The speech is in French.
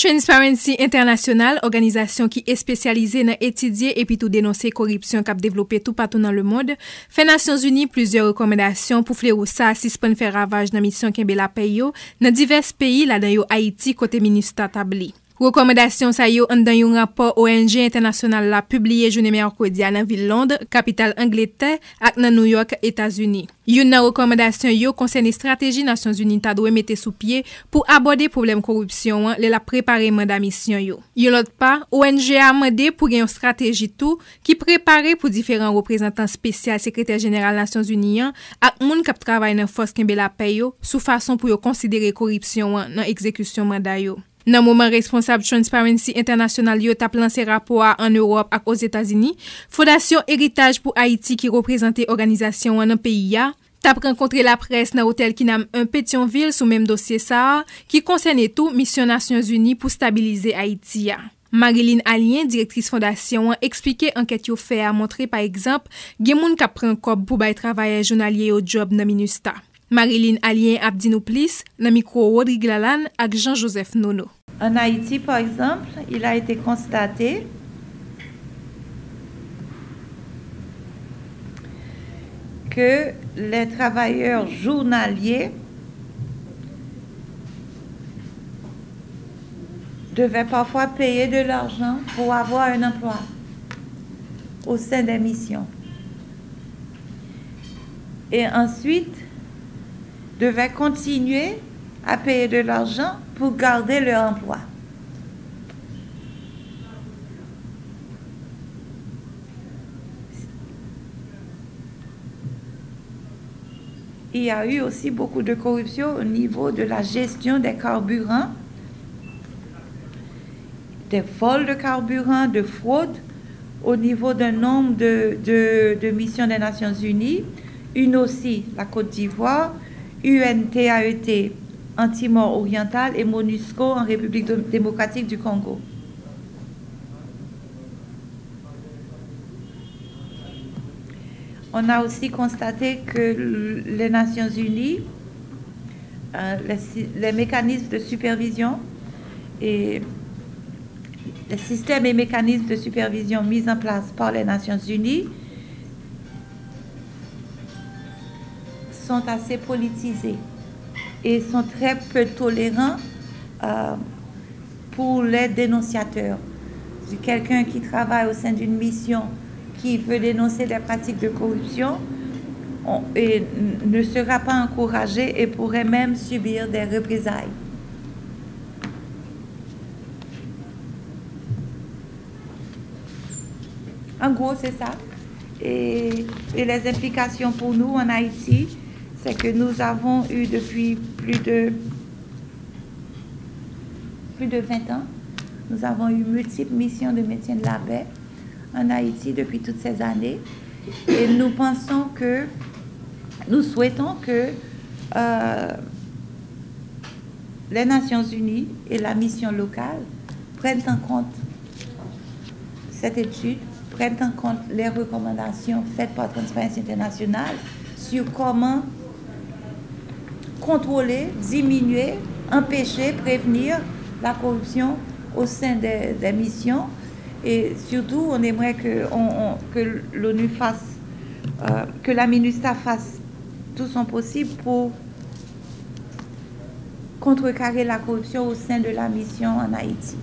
Transparency International, organisation qui est spécialisée dans étudier et puis tout dénoncer corruption qui a développé tout partout dans le monde, fait Nations Unies plusieurs recommandations pour fléau ça si pas faire ravage dans mission Kembe la paye dans divers pays là dans Haïti côté ministre tabli. Recommandation sa yo en dans un rapport ONG international la publié journée mercredi dans ville Londres, capitale Angleterre ak dans New York, États-Unis. Une recommandation yo concerne stratégie Nations Unies ta doit mettre sous pied pour aborder problème corruption la préparer mandat mission yo. Yon l'autre part, ONG a demandé pour une stratégie tout qui préparer pour différents représentants spéciaux secrétaire général Nations Unies ak moun k'ap travaille dans force Kembe la paye sous façon pour yo considérer corruption dans exécution mandat yo. Dans moment responsable Transparency International yo t'a lancé rapport en Europe et aux États-Unis, Fondation Héritage pour Haïti qui représente organisation en pays a t'a rencontré la presse dans hôtel qui nomme un Pétionville sous même dossier ça qui concerne tout mission Nations Unies pour stabiliser Haïti a. Marilyn Alien, directrice fondation, expliqué enquête yo fait a montrer par exemple gen moun k'ap pran kob pour bay travailleur journalier au job dans MINUSTA. Marilyn Alien a dit nous plus dans micro Rodrigue Lalanne ak Jean-Joseph Nono. En Haïti, par exemple, il a été constaté que les travailleurs journaliers devaient parfois payer de l'argent pour avoir un emploi au sein des missions. Et ensuite, devaient continuer à payer de l'argent pour garder leur emploi. Il y a eu aussi beaucoup de corruption au niveau de la gestion des carburants, des vols de carburant, de fraude, au niveau d'un nombre de missions des Nations Unies, une aussi, la Côte d'Ivoire, UNTAET en Timor oriental et MONUSCO en République démocratique du Congo. On a aussi constaté que les Nations Unies, les mécanismes de supervision et les systèmes et mécanismes de supervision mis en place par les Nations Unies sont assez politisés et sont très peu tolérants pour les dénonciateurs. Quelqu'un qui travaille au sein d'une mission qui veut dénoncer des pratiques de corruption ne sera pas encouragé et pourrait même subir des représailles. En gros, c'est ça. Et les implications pour nous en Haïti, c'est que nous avons eu depuis plus de 20 ans, nous avons eu multiples missions de maintien de la paix en Haïti depuis toutes ces années. Et nous pensons que, nous souhaitons que les Nations Unies et la mission locale prennent en compte cette étude, prennent en compte les recommandations faites par Transparency International sur comment contrôler, diminuer, empêcher, prévenir la corruption au sein des missions. Et surtout, on aimerait que l'ONU fasse, que la MINUSTA fasse tout son possible pour contrecarrer la corruption au sein de la mission en Haïti.